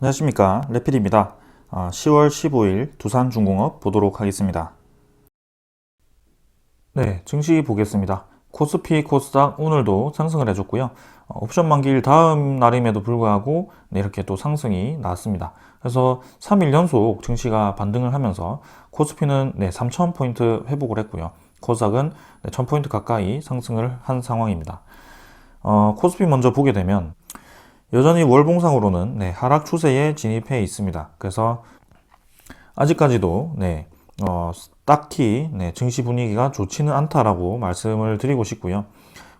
안녕하십니까, 레필입니다. 10월 15일 두산중공업 보도록 하겠습니다. 네, 증시 보겠습니다. 코스피, 코스닥 오늘도 상승을 해줬고요. 옵션 만기일 다음 날임에도 불구하고 이렇게 또 상승이 나왔습니다. 그래서 3일 연속 증시가 반등을 하면서 코스피는 3,000포인트 회복을 했고요. 코스닥은 1,000포인트 가까이 상승을 한 상황입니다. 코스피 먼저 보게 되면 여전히 월봉상으로는 하락 추세에 진입해 있습니다. 그래서 아직까지도 딱히 증시 분위기가 좋지는 않다라고 말씀을 드리고 싶고요.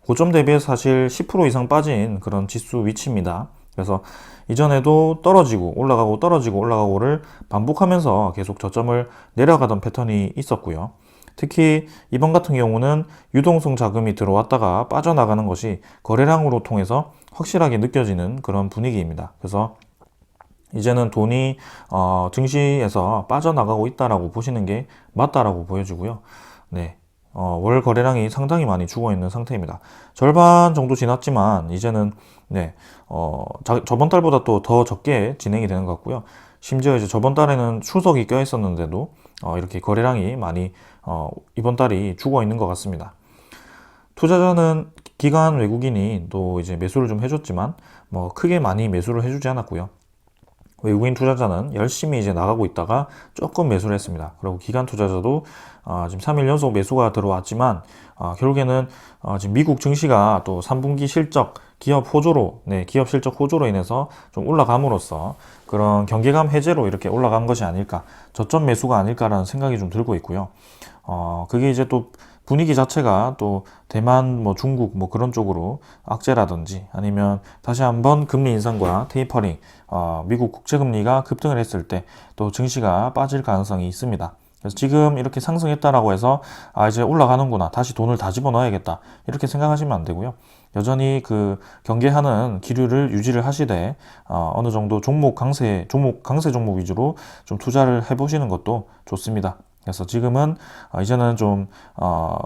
고점 대비해서 사실 10% 이상 빠진 그런 지수 위치입니다. 그래서 이전에도 떨어지고 올라가고 떨어지고 올라가고를 반복하면서 계속 저점을 내려가던 패턴이 있었고요. 특히 이번 같은 경우는 유동성 자금이 들어왔다가 빠져나가는 것이 거래량으로 통해서 확실하게 느껴지는 그런 분위기입니다. 그래서 이제는 돈이 증시에서 빠져나가고 있다라고 보시는 게 맞다라고 보여지고요. 월 거래량이 상당히 많이 죽어 있는 상태입니다. 절반 정도 지났지만 이제는 저번 달보다 또 더 적게 진행이 되는 것 같고요. 심지어 이제 저번 달에는 추석이 껴 있었는데도 이렇게 거래량이 많이 이번 달이 죽어 있는 것 같습니다. 투자자는 기관 외국인이 또 이제 매수를 좀 해줬지만 뭐 크게 많이 매수를 해주지 않았고요. 외국인 투자자는 열심히 이제 나가고 있다가 조금 매수를 했습니다. 그리고 기관 투자자도 지금 3일 연속 매수가 들어왔지만 결국에는 지금 미국 증시가 또 3분기 실적 기업 호조로 기업 실적 호조로 인해서 좀 올라감으로써 그런 경계감 해제로 이렇게 올라간 것이 아닐까, 저점 매수가 아닐까라는 생각이 좀 들고 있고요. 그게 이제 또 분위기 자체가 또 대만, 뭐 중국, 뭐 그런 쪽으로 악재라든지 아니면 다시 한번 금리 인상과 테이퍼링, 미국 국채금리가 급등을 했을 때 또 증시가 빠질 가능성이 있습니다. 그래서 지금 이렇게 상승했다라고 해서 이제 올라가는구나, 다시 돈을 다 집어넣어야겠다, 이렇게 생각하시면 안 되고요. 여전히 그 경계하는 기류를 유지를 하시되 어느 정도 강세 종목 위주로 좀 투자를 해보시는 것도 좋습니다. 그래서 지금은 이제는 좀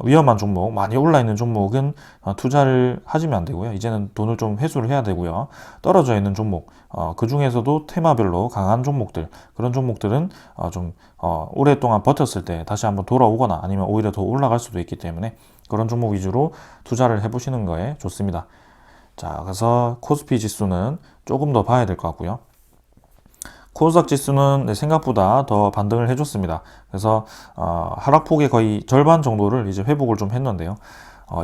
위험한 종목, 많이 올라 있는 종목은 투자를 하시면 안 되고요. 이제는 돈을 좀 회수를 해야 되고요. 떨어져 있는 종목, 그 중에서도 테마별로 강한 종목들, 그런 종목들은 좀 오랫동안 버텼을 때 다시 한번 돌아오거나 아니면 오히려 더 올라갈 수도 있기 때문에 그런 종목 위주로 투자를 해보시는 거에 좋습니다. 자, 그래서 코스피 지수는 조금 더 봐야 될 것 같고요. 코스닥 지수는 생각보다 더 반등을 해줬습니다. 그래서 하락폭의 거의 절반 정도를 이제 회복을 좀 했는데요.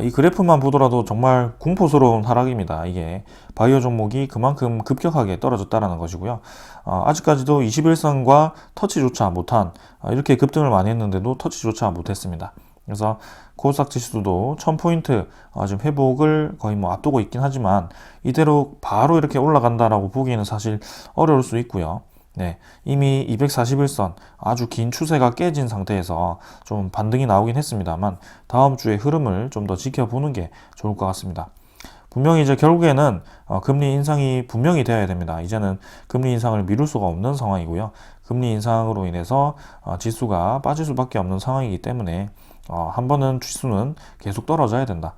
이 그래프만 보더라도 정말 공포스러운 하락입니다. 이게 바이오 종목이 그만큼 급격하게 떨어졌다는 것이고요. 아직까지도 21선과 터치조차 못한, 이렇게 급등을 많이 했는데도 터치조차 못했습니다. 그래서 코스닥 지수도 1000포인트 지금 회복을 거의 뭐 앞두고 있긴 하지만 이대로 바로 이렇게 올라간다라고 보기에는 사실 어려울 수 있고요. 이미 241선 아주 긴 추세가 깨진 상태에서 좀 반등이 나오긴 했습니다만 다음 주의 흐름을 좀 더 지켜보는 게 좋을 것 같습니다. 분명히 이제 결국에는 금리 인상이 분명히 되어야 됩니다. 이제는 금리 인상을 미룰 수가 없는 상황이고요. 금리 인상으로 인해서 지수가 빠질 수밖에 없는 상황이기 때문에 한 번은 지수는 계속 떨어져야 된다.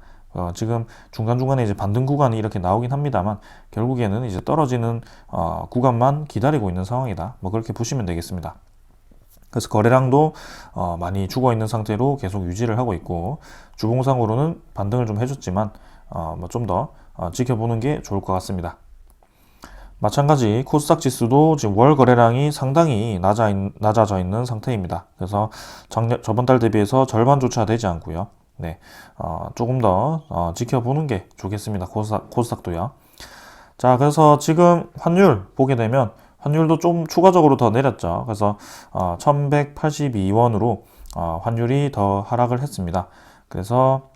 지금 중간중간에 이제 반등 구간이 이렇게 나오긴 합니다만 결국에는 이제 떨어지는 구간만 기다리고 있는 상황이다. 뭐 그렇게 보시면 되겠습니다. 그래서 거래량도 많이 죽어 있는 상태로 계속 유지를 하고 있고, 주봉상으로는 반등을 좀 해줬지만 뭐 좀 더 지켜보는 게 좋을 것 같습니다. 마찬가지 코스닥 지수도 지금 월 거래량이 상당히 낮아져 있는 상태입니다. 그래서 저번 달 대비해서 절반조차 되지 않고요. 조금 더 지켜보는 게 좋겠습니다. 코스닥도요. 자, 그래서 지금 환율 보게 되면 환율도 좀 추가적으로 더 내렸죠. 그래서 1182원으로 환율이 더 하락을 했습니다. 그래서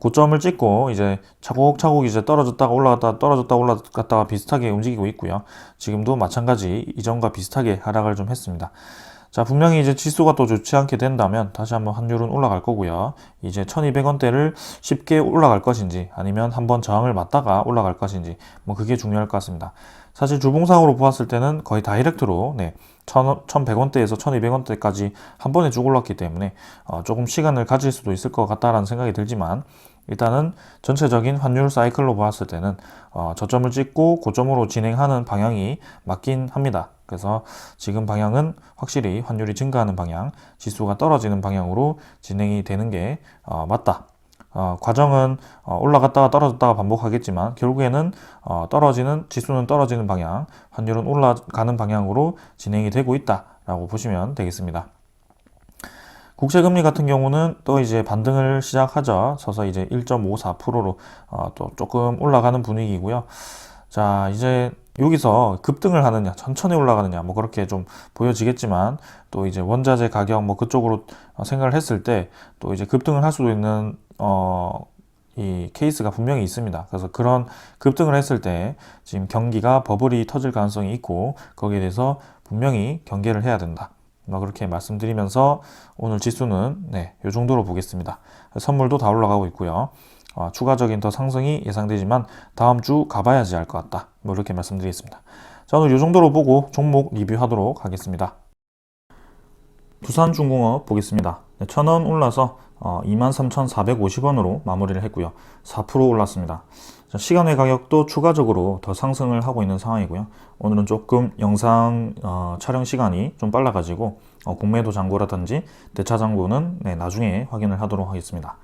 고점을 찍고 이제 차곡차곡 이제 떨어졌다가 올라갔다가 떨어졌다가 올라갔다가 비슷하게 움직이고 있고요. 지금도 마찬가지 이전과 비슷하게 하락을 좀 했습니다. 자, 분명히 이제 지수가 또 좋지 않게 된다면 다시 한번 환율은 올라갈 거고요. 이제 1200원대를 쉽게 올라갈 것인지 아니면 한번 저항을 맞다가 올라갈 것인지 뭐 그게 중요할 것 같습니다. 사실 주봉상으로 보았을 때는 거의 다이렉트로 1100원대에서 1200원대까지 한 번에 쭉 올랐기 때문에 조금 시간을 가질 수도 있을 것 같다라는 생각이 들지만 일단은 전체적인 환율 사이클로 보았을 때는 저점을 찍고 고점으로 진행하는 방향이 맞긴 합니다. 그래서 지금 방향은 확실히 환율이 증가하는 방향, 지수가 떨어지는 방향으로 진행이 되는 게 맞다. 과정은 올라갔다가 떨어졌다가 반복하겠지만 결국에는 지수는 떨어지는 방향, 환율은 올라가는 방향으로 진행이 되고 있다라고 보시면 되겠습니다. 국채금리 같은 경우는 또 이제 반등을 시작하죠. 서서 이제 1.54%로 또 조금 올라가는 분위기고요. 자, 이제 여기서 급등을 하느냐, 천천히 올라가느냐, 뭐 그렇게 좀 보여지겠지만 또 이제 원자재 가격 뭐 그쪽으로 생각을 했을 때 또 이제 급등을 할 수도 있는 이 케이스가 분명히 있습니다. 그래서 그런 급등을 했을 때 지금 경기가 버블이 터질 가능성이 있고 거기에 대해서 분명히 경계를 해야 된다. 뭐 그렇게 말씀드리면서 오늘 지수는 이 정도로 보겠습니다. 선물도 다 올라가고 있고요. 추가적인 더 상승이 예상되지만 다음 주 가봐야지 알 것 같다. 뭐 이렇게 말씀드리겠습니다. 자, 오늘 이 정도로 보고 종목 리뷰하도록 하겠습니다. 두산중공업 보겠습니다. 1,000원 올라서 23,450원으로 마무리를 했고요. 4% 올랐습니다. 시간외 가격도 추가적으로 더 상승을 하고 있는 상황이고요. 오늘은 조금 영상 촬영 시간이 좀 빨라가지고 공매도 잔고라든지 대차 잔고는 나중에 확인을 하도록 하겠습니다.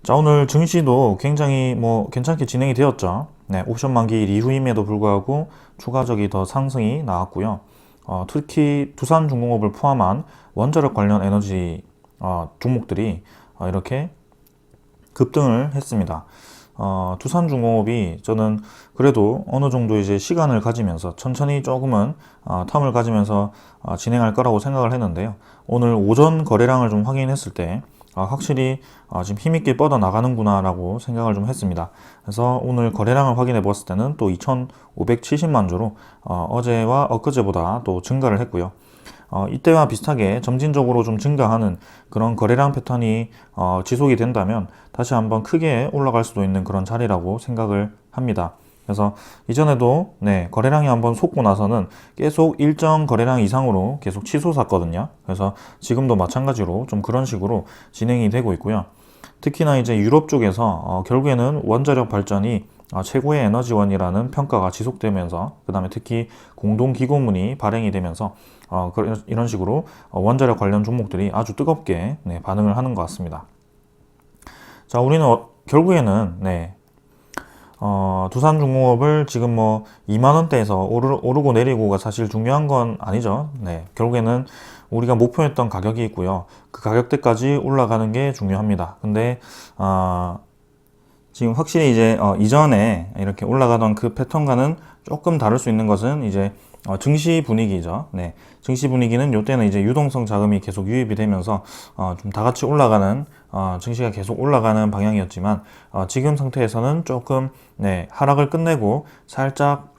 자, 오늘 증시도 굉장히 괜찮게 진행이 되었죠. 옵션 만기일 이후임에도 불구하고 추가적이 더 상승이 나왔고요. 특히 두산중공업을 포함한 원자력 관련 에너지 종목들이 이렇게 급등을 했습니다. 두산중공업이 저는 그래도 어느 정도 이제 시간을 가지면서 천천히 조금은 텀을 가지면서 진행할 거라고 생각을 했는데요. 오늘 오전 거래량을 좀 확인했을 때 확실히 지금 힘있게 뻗어나가는구나 라고 생각을 좀 했습니다. 그래서 오늘 거래량을 확인해 봤을 때는 또 2,570만 주로 어제와 엊그제보다 또 증가를 했고요. 이때와 비슷하게 점진적으로 좀 증가하는 그런 거래량 패턴이 지속이 된다면 다시 한번 크게 올라갈 수도 있는 그런 자리라고 생각을 합니다. 그래서 이전에도 거래량이 한번 솟고 나서는 계속 일정 거래량 이상으로 계속 치솟았거든요. 그래서 지금도 마찬가지로 좀 그런 식으로 진행이 되고 있고요. 특히나 이제 유럽 쪽에서 결국에는 원자력 발전이 최고의 에너지원이라는 평가가 지속되면서 그 다음에 특히 공동기고문이 발행이 되면서 이런 식으로 원자력 관련 종목들이 아주 뜨겁게 반응을 하는 것 같습니다. 자, 우리는 결국에는 두산중공업을 지금 2만원대에서 오르고 내리고가 사실 중요한 건 아니죠. 결국에는 우리가 목표했던 가격이 있고요. 그 가격대까지 올라가는 게 중요합니다. 근데 지금 확실히 이제 이전에 이렇게 올라가던 그 패턴과는 조금 다를 수 있는 것은 이제 증시 분위기죠. 증시 분위기는 이때는 이제 유동성 자금이 계속 유입이 되면서 좀 다 같이 올라가는 증시가 계속 올라가는 방향이었지만 지금 상태에서는 조금 하락을 끝내고 살짝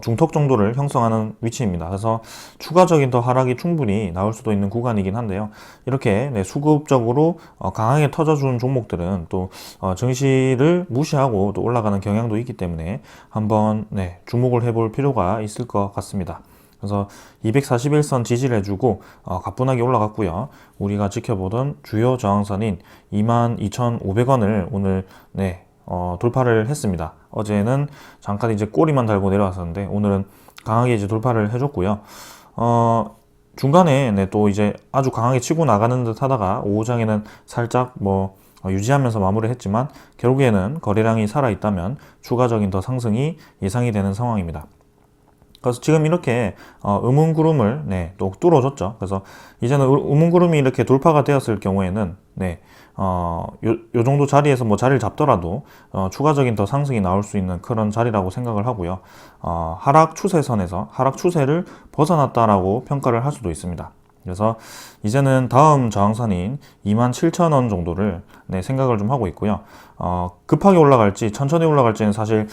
중턱 정도를 형성하는 위치입니다. 그래서 추가적인 더 하락이 충분히 나올 수도 있는 구간이긴 한데요. 이렇게 수급적으로 강하게 터져주는 종목들은 또 증시를 무시하고 또 올라가는 경향도 있기 때문에 한번 주목을 해볼 필요가 있을 것 같습니다. 그래서 241선 지지를 해주고 가뿐하게 올라갔고요. 우리가 지켜보던 주요 저항선인 22,500원을 오늘 돌파를 했습니다. 어제는 잠깐 이제 꼬리만 달고 내려왔었는데 오늘은 강하게 이제 돌파를 해줬고요. 중간에 또 이제 아주 강하게 치고 나가는 듯 하다가 오후장에는 살짝 유지하면서 마무리를 했지만 결국에는 거래량이 살아있다면 추가적인 더 상승이 예상이 되는 상황입니다. 그래서 지금 이렇게 음운구름을 또 뚫어줬죠. 그래서 이제는 음운구름이 이렇게 돌파가 되었을 경우에는 요 정도 자리에서 자리를 잡더라도 추가적인 더 상승이 나올 수 있는 그런 자리라고 생각을 하고요. 하락 추세선에서 하락 추세를 벗어났다라고 평가를 할 수도 있습니다. 그래서 이제는 다음 저항선인 27,000원 정도를 생각을 좀 하고 있고요. 급하게 올라갈지 천천히 올라갈지는 사실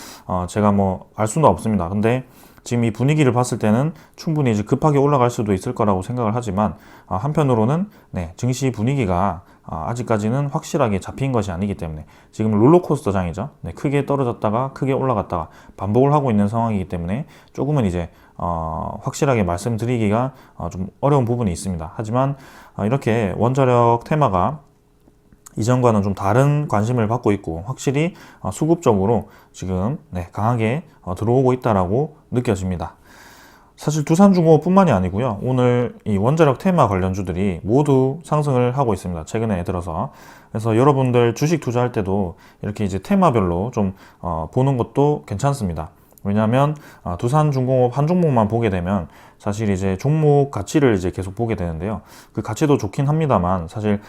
제가 알 수는 없습니다. 근데 지금 이 분위기를 봤을 때는 충분히 이제 급하게 올라갈 수도 있을 거라고 생각을 하지만 한편으로는 증시 분위기가 아직까지는 확실하게 잡힌 것이 아니기 때문에 지금 롤러코스터장이죠. 크게 떨어졌다가 크게 올라갔다가 반복을 하고 있는 상황이기 때문에 조금은 이제 확실하게 말씀드리기가 좀 어려운 부분이 있습니다. 하지만 이렇게 원자력 테마가 이전과는 좀 다른 관심을 받고 있고 확실히 수급적으로 지금 강하게 들어오고 있다라고 느껴집니다. 사실 두산중공업뿐만이 아니고요. 오늘 이 원자력 테마 관련주들이 모두 상승을 하고 있습니다. 최근에 들어서. 그래서 여러분들 주식 투자할 때도 이렇게 이제 테마별로 좀 보는 것도 괜찮습니다. 왜냐하면 두산중공업 한 종목만 보게 되면 사실 이제 종목 가치를 이제 계속 보게 되는데요. 그 가치도 좋긴 합니다만 사실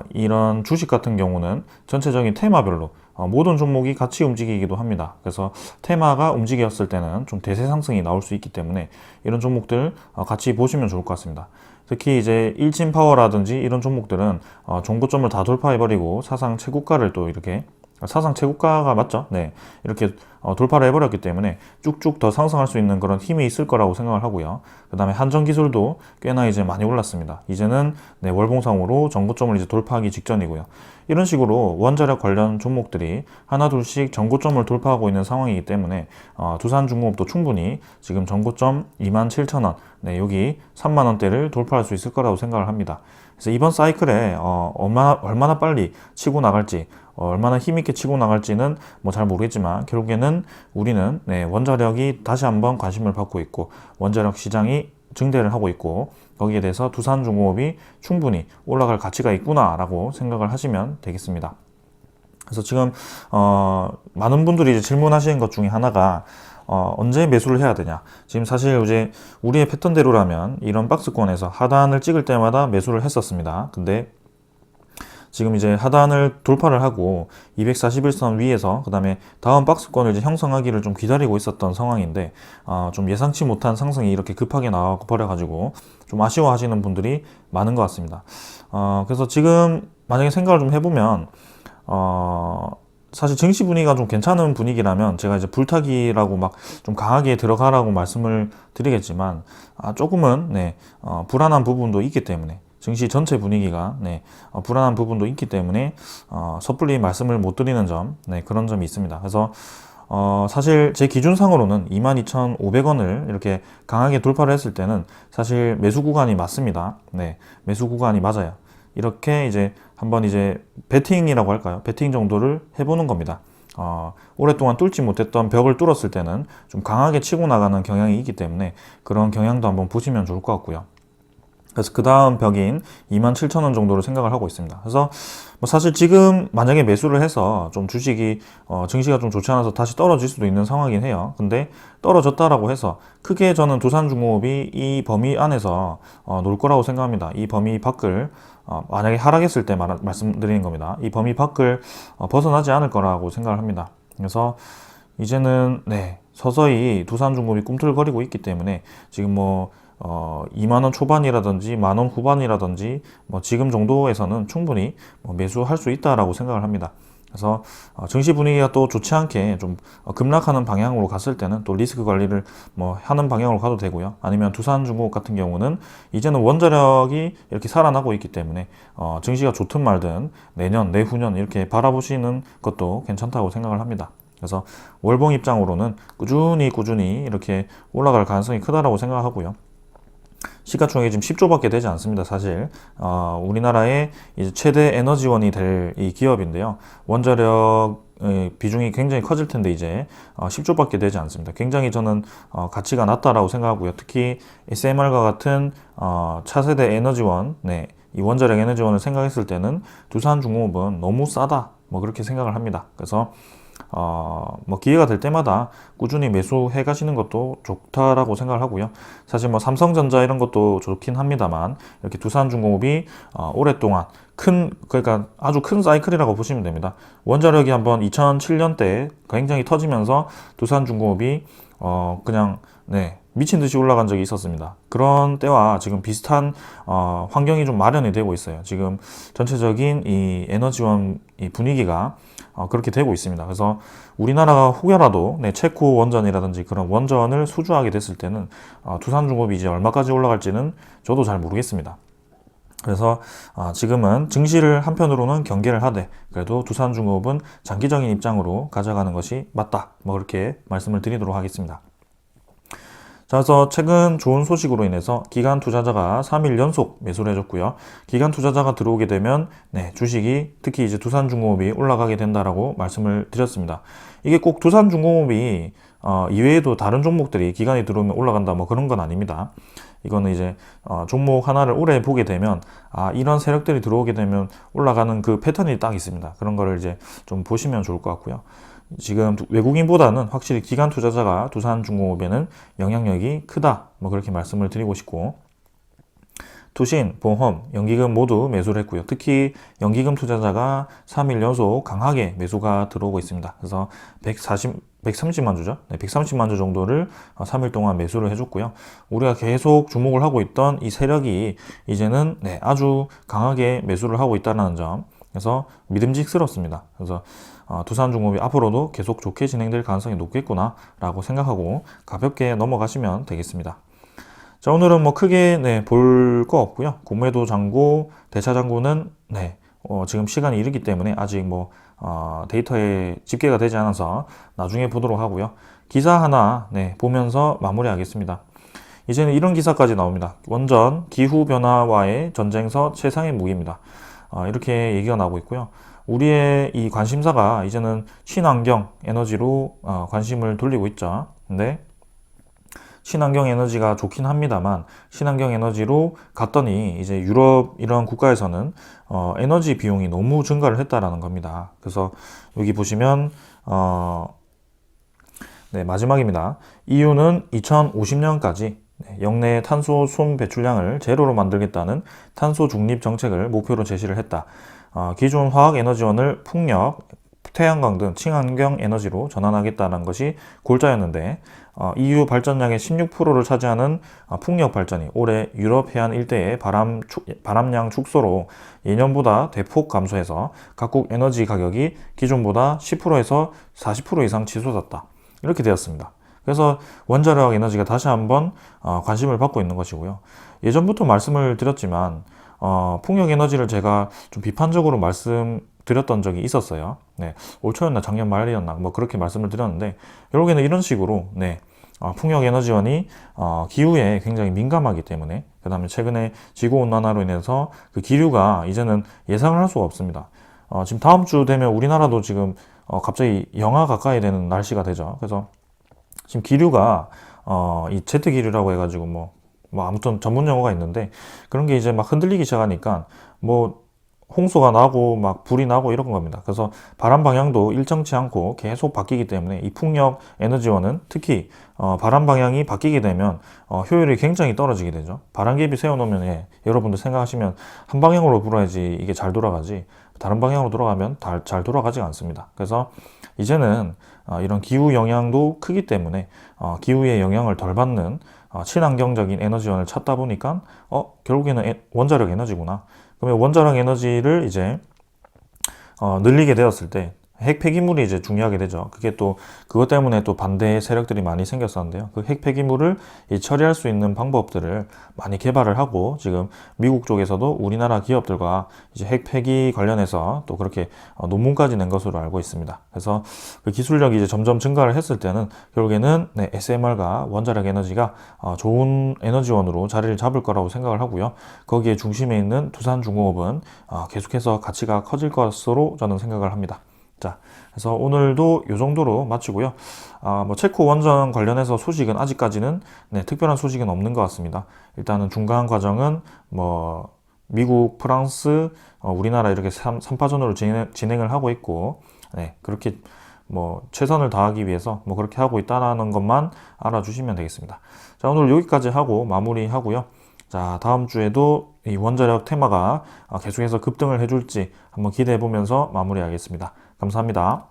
이런 주식 같은 경우는 전체적인 테마별로 모든 종목이 같이 움직이기도 합니다. 그래서 테마가 움직였을 때는 좀 대세 상승이 나올 수 있기 때문에 이런 종목들 같이 보시면 좋을 것 같습니다. 특히 이제 일진파워라든지 이런 종목들은 종고점을 다 돌파해버리고 사상 최고가를 또 이렇게 사상 최고가가 맞죠? 네. 이렇게 돌파를 해버렸기 때문에 쭉쭉 더 상승할 수 있는 그런 힘이 있을 거라고 생각을 하고요. 그 다음에 한전기술도 꽤나 이제 많이 올랐습니다. 이제는 월봉상으로 전고점을 이제 돌파하기 직전이고요. 이런 식으로 원자력 관련 종목들이 하나 둘씩 전고점을 돌파하고 있는 상황이기 때문에 두산중공업도 충분히 지금 전고점 27,000원, 여기 3만원대를 돌파할 수 있을 거라고 생각을 합니다. 그래서 이번 사이클에 얼마나 빨리 치고 나갈지 얼마나 힘있게 치고 나갈지는 뭐 잘 모르겠지만 결국에는 우리는 원자력이 다시 한번 관심을 받고 있고 원자력 시장이 증대를 하고 있고 거기에 대해서 두산중공업이 충분히 올라갈 가치가 있구나라고 생각을 하시면 되겠습니다. 그래서 지금 많은 분들이 이제 질문하시는 것 중에 하나가 언제 매수를 해야 되냐. 지금 사실 이제 우리의 패턴대로라면 이런 박스권에서 하단을 찍을 때마다 매수를 했었습니다. 근데 지금 이제 하단을 돌파를 하고 241선 위에서 그 다음에 다음 박스권을 이제 형성하기를 좀 기다리고 있었던 상황인데 좀 예상치 못한 상승이 이렇게 급하게 나와 버려가지고 좀 아쉬워하시는 분들이 많은 것 같습니다. 그래서 지금 만약에 생각을 좀 해보면 사실 증시 분위기가 좀 괜찮은 분위기라면 제가 이제 불타기라고 막 좀 강하게 들어가라고 말씀을 드리겠지만 조금은 불안한 부분도 있기 때문에 증시 전체 분위기가 불안한 부분도 있기 때문에 섣불리 말씀을 못 드리는 점 그런 점이 있습니다. 그래서 사실 제 기준상으로는 22,500원을 이렇게 강하게 돌파를 했을 때는 사실 매수 구간이 맞습니다. 매수 구간이 맞아요. 이렇게 이제 한번 이제 베팅이라고 할까요? 베팅 정도를 해보는 겁니다. 오랫동안 뚫지 못했던 벽을 뚫었을 때는 좀 강하게 치고 나가는 경향이 있기 때문에 그런 경향도 한번 보시면 좋을 것 같고요. 그래서 그 다음 벽인 27,000원 정도로 생각을 하고 있습니다. 그래서 뭐 사실 지금 만약에 매수를 해서 좀 주식이 증시가 좀 좋지 않아서 다시 떨어질 수도 있는 상황이긴 해요. 근데 떨어졌다라고 해서 크게 저는 두산중공업이 이 범위 안에서 놀 거라고 생각합니다. 이 범위 밖을 만약에 하락했을 때 말씀드리는 겁니다. 이 범위 밖을 벗어나지 않을 거라고 생각을 합니다. 그래서 이제는 서서히 두산중공업이 꿈틀거리고 있기 때문에 지금 뭐 2만원 초반이라든지 만원 후반이라든지 뭐 지금 정도에서는 충분히 매수할 수 있다라고 생각을 합니다. 그래서 증시 분위기가 또 좋지 않게 좀 급락하는 방향으로 갔을 때는 또 리스크 관리를 뭐 하는 방향으로 가도 되고요. 아니면 두산중공업 같은 경우는 이제는 원자력이 이렇게 살아나고 있기 때문에 증시가 좋든 말든 내년, 내후년 이렇게 바라보시는 것도 괜찮다고 생각을 합니다. 그래서 월봉 입장으로는 꾸준히 이렇게 올라갈 가능성이 크다라고 생각하고요. 시가총액이 지금 10조밖에 되지 않습니다. 사실 우리나라의 이제 최대 에너지원이 될 이 기업인데요. 원자력 비중이 굉장히 커질 텐데 이제 10조밖에 되지 않습니다. 굉장히 저는 가치가 낮다라고 생각하고요. 특히 SMR과 같은 차세대 에너지원, 이 원자력 에너지원을 생각했을 때는 두산중공업은 너무 싸다, 뭐 그렇게 생각을 합니다. 그래서 뭐 기회가 될 때마다 꾸준히 매수해 가시는 것도 좋다라고 생각을 하고요. 사실 뭐 삼성전자 이런 것도 좋긴 합니다만 이렇게 두산중공업이 오랫동안 그러니까 아주 큰 사이클이라고 보시면 됩니다. 원자력이 한번 2007년대 굉장히 터지면서 두산중공업이 그냥 미친 듯이 올라간 적이 있었습니다. 그런 때와 지금 비슷한 환경이 좀 마련이 되고 있어요. 지금 전체적인 이 에너지원 이 분위기가 그렇게 되고 있습니다. 그래서 우리나라가 혹여라도 체코 원전이라든지 그런 원전을 수주하게 됐을 때는 두산중공업이 이제 얼마까지 올라갈지는 저도 잘 모르겠습니다. 그래서 지금은 증시를 한편으로는 경계를 하되 그래도 두산중공업은 장기적인 입장으로 가져가는 것이 맞다. 뭐 그렇게 말씀을 드리도록 하겠습니다. 자, 그래서 최근 좋은 소식으로 인해서 기관 투자자가 3일 연속 매수를 해줬고요. 기관 투자자가 들어오게 되면 주식이 특히 이제 두산중공업이 올라가게 된다라고 말씀을 드렸습니다. 이게 꼭 두산중공업이 이외에도 다른 종목들이 기관이 들어오면 올라간다 뭐 그런 건 아닙니다. 이거는 이제 종목 하나를 오래 보게 되면 이런 세력들이 들어오게 되면 올라가는 그 패턴이 딱 있습니다. 그런 거를 이제 좀 보시면 좋을 것 같고요. 지금 외국인보다는 확실히 기관 투자자가 두산중공업에는 영향력이 크다 뭐 그렇게 말씀을 드리고 싶고, 투신, 보험, 연기금 모두 매수를 했고요. 특히 연기금 투자자가 3일 연속 강하게 매수가 들어오고 있습니다. 그래서 130만 주죠. 130만 주 정도를 3일 동안 매수를 해줬고요. 우리가 계속 주목을 하고 있던 이 세력이 이제는 아주 강하게 매수를 하고 있다는 점, 그래서 믿음직스럽습니다. 그래서 두산중공업이 앞으로도 계속 좋게 진행될 가능성이 높겠구나 라고 생각하고 가볍게 넘어가시면 되겠습니다. 자, 오늘은 뭐 크게 볼 거 없고요. 공매도 잔고, 대차 잔고는 지금 시간이 이르기 때문에 아직 뭐 데이터에 집계가 되지 않아서 나중에 보도록 하고요. 기사 하나 보면서 마무리하겠습니다. 이제는 이런 기사까지 나옵니다. 원전 기후변화와의 전쟁서 최상의 무기입니다. 이렇게 얘기가 나오고 있고요. 우리의 이 관심사가 이제는 친환경 에너지로 관심을 돌리고 있죠. 근데 친환경 에너지가 좋긴 합니다만, 친환경 에너지로 갔더니 이제 유럽 이런 국가에서는 에너지 비용이 너무 증가를 했다라는 겁니다. 그래서 여기 보시면 마지막입니다. EU는 2050년까지 역내 탄소 순 배출량을 제로로 만들겠다는 탄소 중립 정책을 목표로 제시를 했다. 기존 화학 에너지원을 풍력, 태양광 등 친환경 에너지로 전환하겠다는 것이 골자였는데, EU 발전량의 16%를 차지하는 풍력 발전이 올해 유럽 해안 일대의 바람량 축소로 예년보다 대폭 감소해서 각국 에너지 가격이 기존보다 10%에서 40% 이상 치솟았다. 이렇게 되었습니다. 그래서 원자력 에너지가 다시 한번 관심을 받고 있는 것이고요. 예전부터 말씀을 드렸지만 풍력 에너지를 제가 좀 비판적으로 말씀드렸던 적이 있었어요. 올 초였나 작년 말이었나 뭐 그렇게 말씀을 드렸는데, 결국에는 이런 식으로 풍력 에너지원이 기후에 굉장히 민감하기 때문에, 그 다음에 최근에 지구온난화로 인해서 그 기류가 이제는 예상을 할 수가 없습니다. 지금 다음 주 되면 우리나라도 지금 갑자기 영하 가까이 되는 날씨가 되죠. 그래서 지금 기류가 이 제트 기류라고 해가지고 뭐 아무튼 전문 용어가 있는데, 그런 게 이제 막 흔들리기 시작하니까 뭐 홍수가 나고 막 불이 나고 이런 겁니다. 그래서 바람 방향도 일정치 않고 계속 바뀌기 때문에 이 풍력 에너지원은 특히 바람 방향이 바뀌게 되면 효율이 굉장히 떨어지게 되죠. 바람개비 세워놓으면 여러분들 생각하시면 한 방향으로 불어야지 이게 잘 돌아가지, 다른 방향으로 돌아가면 잘 돌아가지가 않습니다. 그래서 이제는 이런 기후 영향도 크기 때문에 기후의 영향을 덜 받는 친환경적인 에너지원을 찾다 보니까 결국에는 원자력 에너지구나. 그러면 원자력 에너지를 이제 늘리게 되었을 때 핵 폐기물이 이제 중요하게 되죠. 그게 또 그것 때문에 또 반대 세력들이 많이 생겼었는데요. 그 핵 폐기물을 처리할 수 있는 방법들을 많이 개발을 하고, 지금 미국 쪽에서도 우리나라 기업들과 이제 핵 폐기 관련해서 또 그렇게 논문까지 낸 것으로 알고 있습니다. 그래서 그 기술력이 이제 점점 증가를 했을 때는 결국에는 SMR과 원자력 에너지가 좋은 에너지원으로 자리를 잡을 거라고 생각을 하고요. 거기에 중심에 있는 두산중공업은 계속해서 가치가 커질 것으로 저는 생각을 합니다. 자, 그래서 오늘도 이 정도로 마치고요. 뭐 체코 원전 관련해서 소식은 아직까지는 특별한 소식은 없는 것 같습니다. 일단은 중간 과정은 뭐 미국, 프랑스, 우리나라 이렇게 3파전으로 진행을 하고 있고, 그렇게 뭐 최선을 다하기 위해서 뭐 그렇게 하고 있다는 것만 알아주시면 되겠습니다. 자, 오늘 여기까지 하고 마무리하고요. 자, 다음 주에도 이 원자력 테마가 계속해서 급등을 해줄지 한번 기대해 보면서 마무리하겠습니다. 감사합니다.